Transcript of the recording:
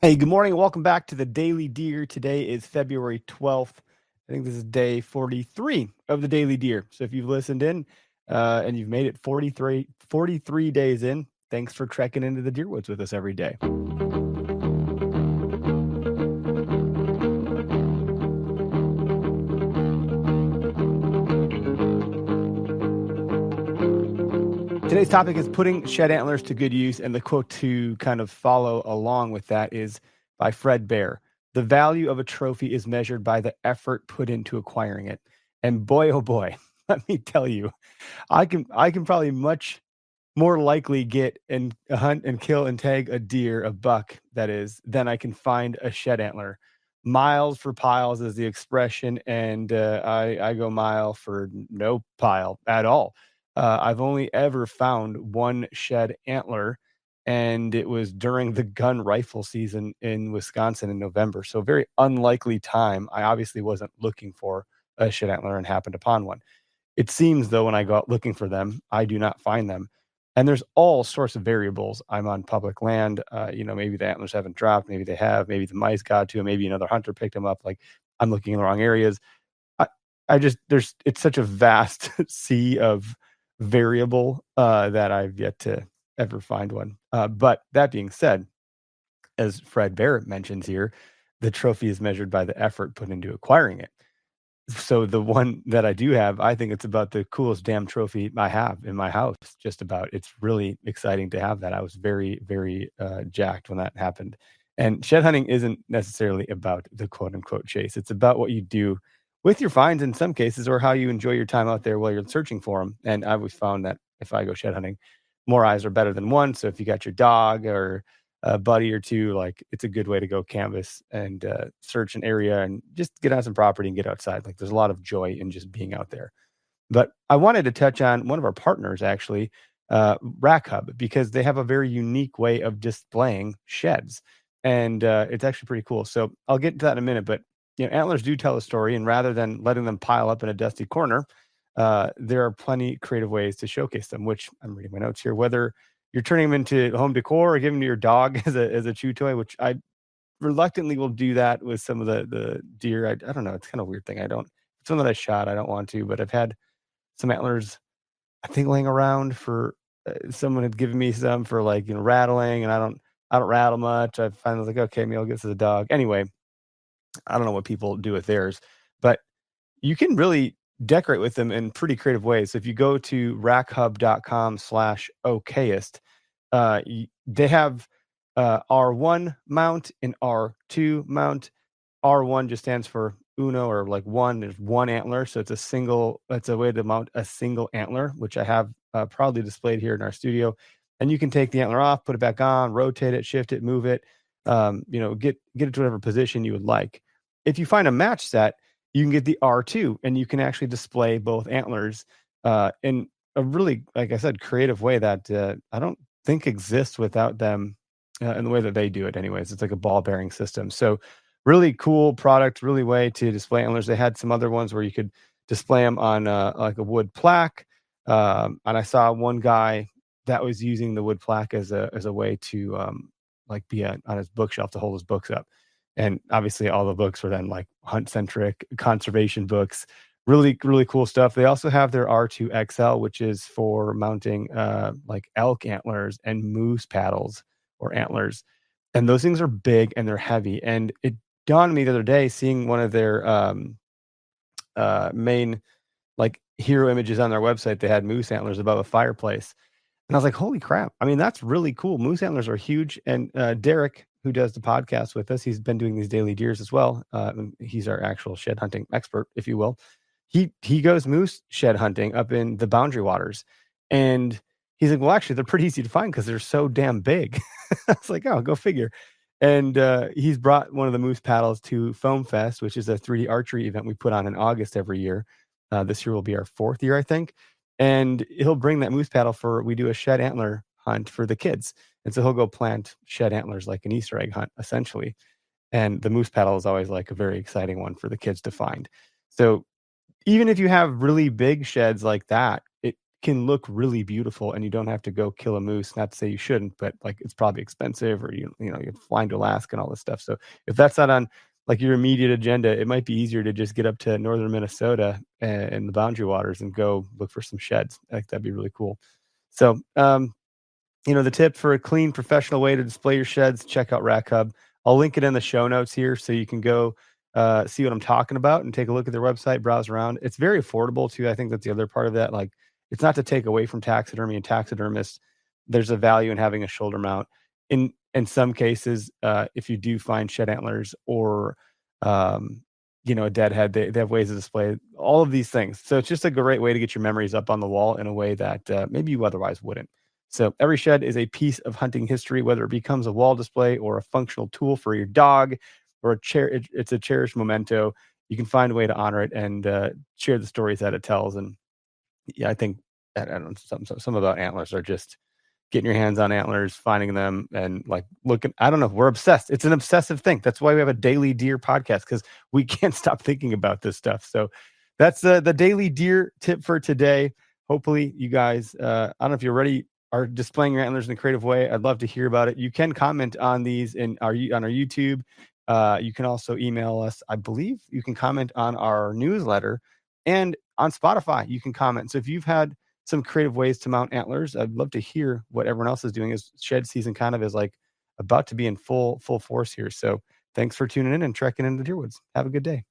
Hey, good morning. Welcome back to the Daily Deer. Today is February 12th. I think this is day 43 of the Daily Deer. So if you've listened in and you've made it 43 days in, thanks for trekking into the deer woods with us every day. Today's topic is putting shed antlers to good use, and the quote to kind of follow along with that is by Fred Bear. The value of a trophy is measured by the effort put into acquiring it. And boy, oh boy, let me tell you, I can probably much more likely get and hunt and kill and tag a deer, a buck that is, than I can find a shed antler. Miles for piles is the expression, and I go mile for no pile at all. I've only ever found one shed antler, and it was during the gun rifle season in Wisconsin in November. So very unlikely time. I obviously wasn't looking for a shed antler and happened upon one. It seems, though, when I go out looking for them, I do not find them. And there's all sorts of variables. I'm on public land. Maybe the antlers haven't dropped. Maybe they have. Maybe the mice got to them. Maybe another hunter picked them up. Like I'm looking in the wrong areas. I, it's such a vast sea of variable that I've yet to ever find one. But that being said, as Fred Barrett mentions here, the trophy is measured by the effort put into acquiring it. So the one that I do have, I think it's about the coolest damn trophy I have in my house, just about. It's really exciting to have that. I was very, very, jacked when that happened. And shed hunting isn't necessarily about the quote unquote chase. It's about what you do with your finds in some cases, or how you enjoy your time out there while you're searching for them. And I've always found that if I go shed hunting, more eyes are better than one. So if you got your dog or a buddy or two, like it's a good way to go canvas and search an area and just get on some property and get outside. Like there's a lot of joy in just being out there. But I wanted to touch on one of our partners, actually, Rack Hub, because they have a very unique way of displaying sheds, and it's actually pretty cool. So I'll get to that in a minute. But antlers do tell a story, and rather than letting them pile up in a dusty corner, there are plenty creative ways to showcase them. Which I'm reading my notes here. Whether you're turning them into home decor or giving them to your dog as a chew toy, which I reluctantly will do that with some of the deer. I don't know. It's kind of a weird thing. I don't. It's one that I shot. I don't want to, but I've had some antlers, I think, laying around for someone had given me some for like rattling, and I don't rattle much. I finally was like, okay, maybe I'll get to the dog. Anyway, I don't know what people do with theirs, but you can really decorate with them in pretty creative ways. So if you go to rackhub.com/okayest, they have R1 mount and R2 mount. R1 just stands for uno, or like one. There's one antler, so it's a way to mount a single antler, which I have proudly displayed here in our studio. And you can take the antler off, put it back on, rotate it, shift it, move it, get it to whatever position you would like. If you find a match set, you can get the R2, and you can actually display both antlers in a really, like I said, creative way that I don't think exists without them in the way that they do it. Anyways, it's like a ball bearing system. So really cool product, really way to display antlers. They had some other ones where you could display them on like a wood plaque, and I saw one guy that was using the wood plaque as a way to like be on his bookshelf to hold his books up. And obviously, all the books were then like hunt centric, conservation books. Really, really cool stuff. They also have their R2 XL, which is for mounting like elk antlers and moose paddles or antlers. And those things are big and they're heavy. And it dawned on me the other day seeing one of their main like hero images on their website. They had moose antlers above a fireplace. And I was like, holy crap. I mean, that's really cool. Moose antlers are huge. And Derek, who does the podcast with us, he's been doing these daily deers as well. And he's our actual shed hunting expert, if you will. He goes moose shed hunting up in the Boundary Waters. And he's like, well, actually, they're pretty easy to find because they're so damn big. I was like, oh, go figure. And he's brought one of the moose paddles to Foam Fest, which is a 3D archery event we put on in August every year. This year will be our 4th year, I think. And he'll bring that moose paddle we do a shed antler hunt for the kids. And so he'll go plant shed antlers like an Easter egg hunt, essentially. And the moose paddle is always like a very exciting one for the kids to find. So even if you have really big sheds like that, can look really beautiful, and you don't have to go kill a moose. Not to say you shouldn't, but like it's probably expensive, or you're flying to Alaska and all this stuff. So if that's not on like your immediate agenda, it might be easier to just get up to northern Minnesota and the Boundary Waters and go look for some sheds. I think that'd be really cool. So, the tip for a clean, professional way to display your sheds, check out Rack Hub. I'll link it in the show notes here so you can go see what I'm talking about and take a look at their website, browse around. It's very affordable too. I think that's the other part of that. Like, it's not to take away from taxidermy and taxidermists. There's a value in having a shoulder mount. In some cases, if you do find shed antlers or um, a dead head, they have ways to display all of these things. So it's just a great way to get your memories up on the wall in a way that maybe you otherwise wouldn't. So every shed is a piece of hunting history, whether it becomes a wall display or a functional tool for your dog or a chair. It's a cherished memento. You can find a way to honor it and share the stories that it tells. And yeah, I think I don't know, some about antlers are just getting your hands on antlers, finding them, and like looking. I don't know. We're obsessed. It's an obsessive thing. That's why we have a daily deer podcast, because we can't stop thinking about this stuff. So that's the daily deer tip for today. Hopefully, you guys. I don't know if you're ready. Are displaying your antlers in a creative way. I'd love to hear about it. You can comment on these on our YouTube. You can also email us. I believe you can comment on our newsletter, and on Spotify you can comment. So if you've had some creative ways to mount antlers, I'd love to hear what everyone else is doing, as shed season kind of is like about to be in full force here. So thanks for tuning in and trekking into the Deerwoods. Have a good day.